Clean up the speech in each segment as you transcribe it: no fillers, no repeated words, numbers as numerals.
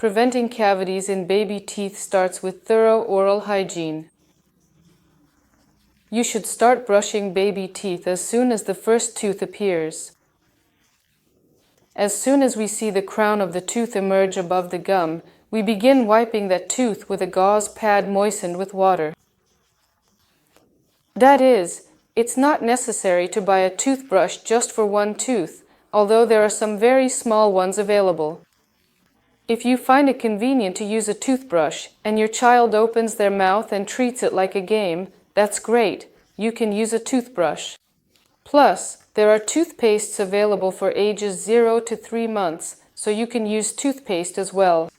Preventing cavities in baby teeth starts with thorough oral hygiene. You should start brushing baby teeth as soon as the first tooth appears. As soon as we see the crown of the tooth emerge above the gum, we begin wiping that tooth with a gauze pad moistened with water. That is, it's not necessary to buy a toothbrush just for one tooth, although there are some very small ones available. If you find it convenient to use a toothbrush and your child opens their mouth and treats it like a game, that's great. You can use a toothbrush. Plus, there are toothpastes available for ages 0 to 3 months, so you can use toothpaste as well.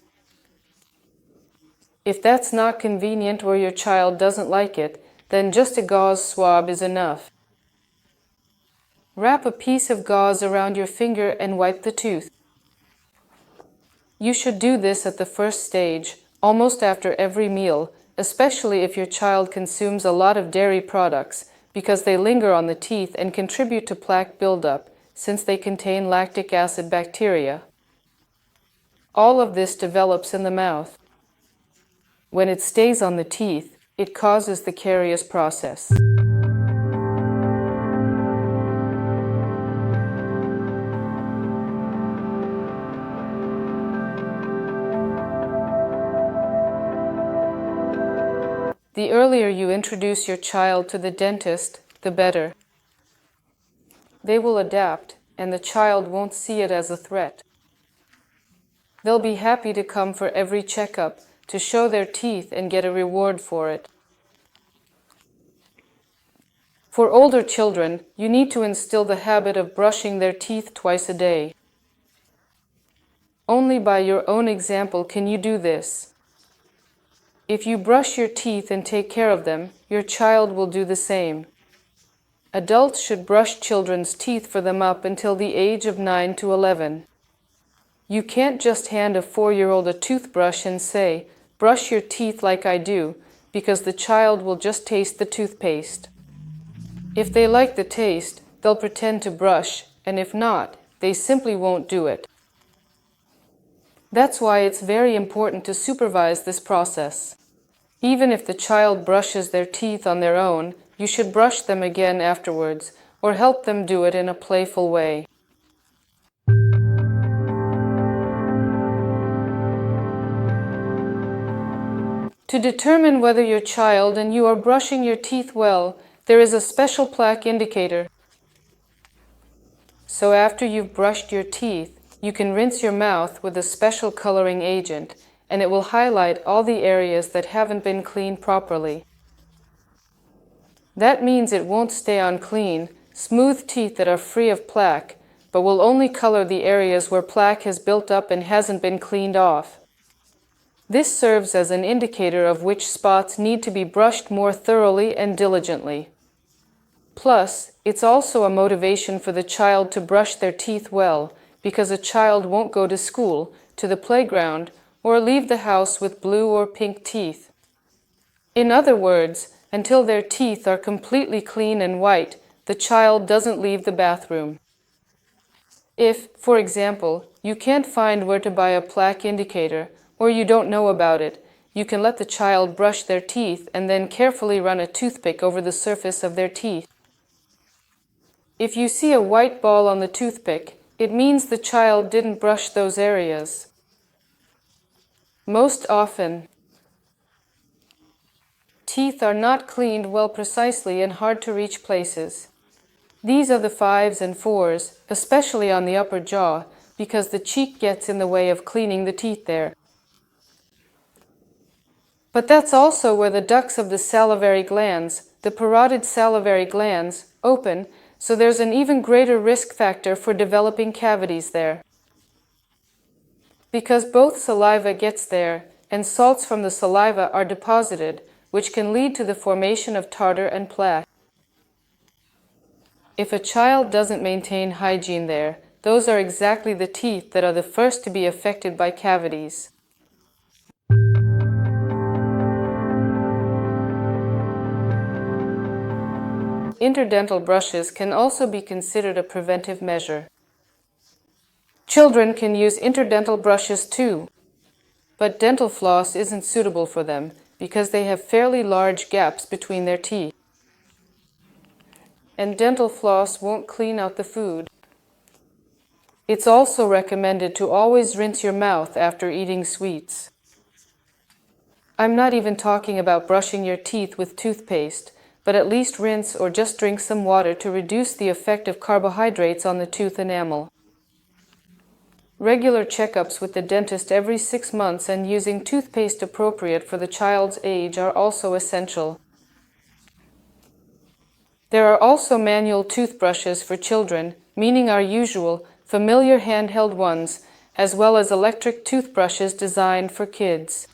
If that's not convenient or your child doesn't like it, then just a gauze swab is enough. Wrap a piece of gauze around your finger and wipe the tooth. You should do this at the first stage, almost after every meal, especially if your child consumes a lot of dairy products, because they linger on the teeth and contribute to plaque buildup, since they contain lactic acid bacteria. All of this develops in the mouth. When it stays on the teeth, it causes the caries process. The earlier you introduce your child to the dentist, the better. They will adapt, and the child won't see it as a threat. They'll be happy to come for every checkup, to show their teeth and get a reward for it. For older children, you need to instill the habit of brushing their teeth twice a day. Only by your own example can you do this. If you brush your teeth and take care of them, your child will do the same. Adults should brush children's teeth for them up until the age of 9 to 11. You can't just hand a 4-year-old a toothbrush and say, "Brush your teeth like I do," because the child will just taste the toothpaste. If they like the taste, they'll pretend to brush, and if not, they simply won't do it. That's why it's very important to supervise this process. Even if the child brushes their teeth on their own, you should brush them again afterwards, or help them do it in a playful way. To determine whether your child and you are brushing your teeth well, there is a special plaque indicator. So after you've brushed your teeth, you can rinse your mouth with a special coloring agent, and it will highlight all the areas that haven't been cleaned properly. That means it won't stay on clean, smooth teeth that are free of plaque, but will only color the areas where plaque has built up and hasn't been cleaned off. This serves as an indicator of which spots need to be brushed more thoroughly and diligently. Plus, it's also a motivation for the child to brush their teeth well, because a child won't go to school, to the playground, or leave the house with blue or pink teeth. In other words, until their teeth are completely clean and white, the child doesn't leave the bathroom. If, for example, you can't find where to buy a plaque indicator, or you don't know about it, you can let the child brush their teeth and then carefully run a toothpick over the surface of their teeth. If you see a white ball on the toothpick, it means the child didn't brush those areas. Most often, teeth are not cleaned well precisely in hard-to-reach places. These are the 5s and 4s, especially on the upper jaw, because the cheek gets in the way of cleaning the teeth there. But that's also where the ducts of the salivary glands, the parotid salivary glands, open, so there's an even greater risk factor for developing cavities there. Because both saliva gets there, and salts from the saliva are deposited, which can lead to the formation of tartar and plaque. If a child doesn't maintain hygiene there, those are exactly the teeth that are the first to be affected by cavities. Interdental brushes can also be considered a preventive measure. Children can use interdental brushes too. But dental floss isn't suitable for them because they have fairly large gaps between their teeth. And dental floss won't clean out the food. It's also recommended to always rinse your mouth after eating sweets. I'm not even talking about brushing your teeth with toothpaste, but at least rinse or just drink some water to reduce the effect of carbohydrates on the tooth enamel. Regular checkups with the dentist every 6 months and using toothpaste appropriate for the child's age are also essential. There are also manual toothbrushes for children, meaning our usual, familiar handheld ones, as well as electric toothbrushes designed for kids.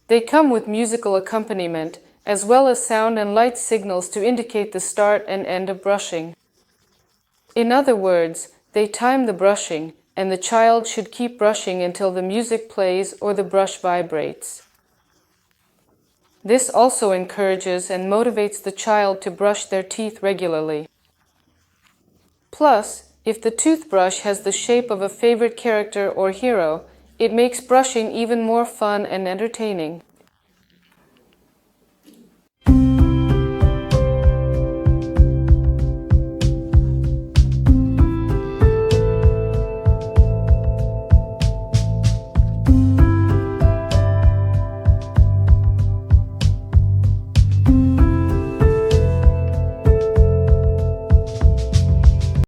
They come with musical accompaniment, as well as sound and light signals to indicate the start and end of brushing. In other words, they time the brushing, and the child should keep brushing until the music plays or the brush vibrates. This also encourages and motivates the child to brush their teeth regularly. Plus, if the toothbrush has the shape of a favorite character or hero, it makes brushing even more fun and entertaining.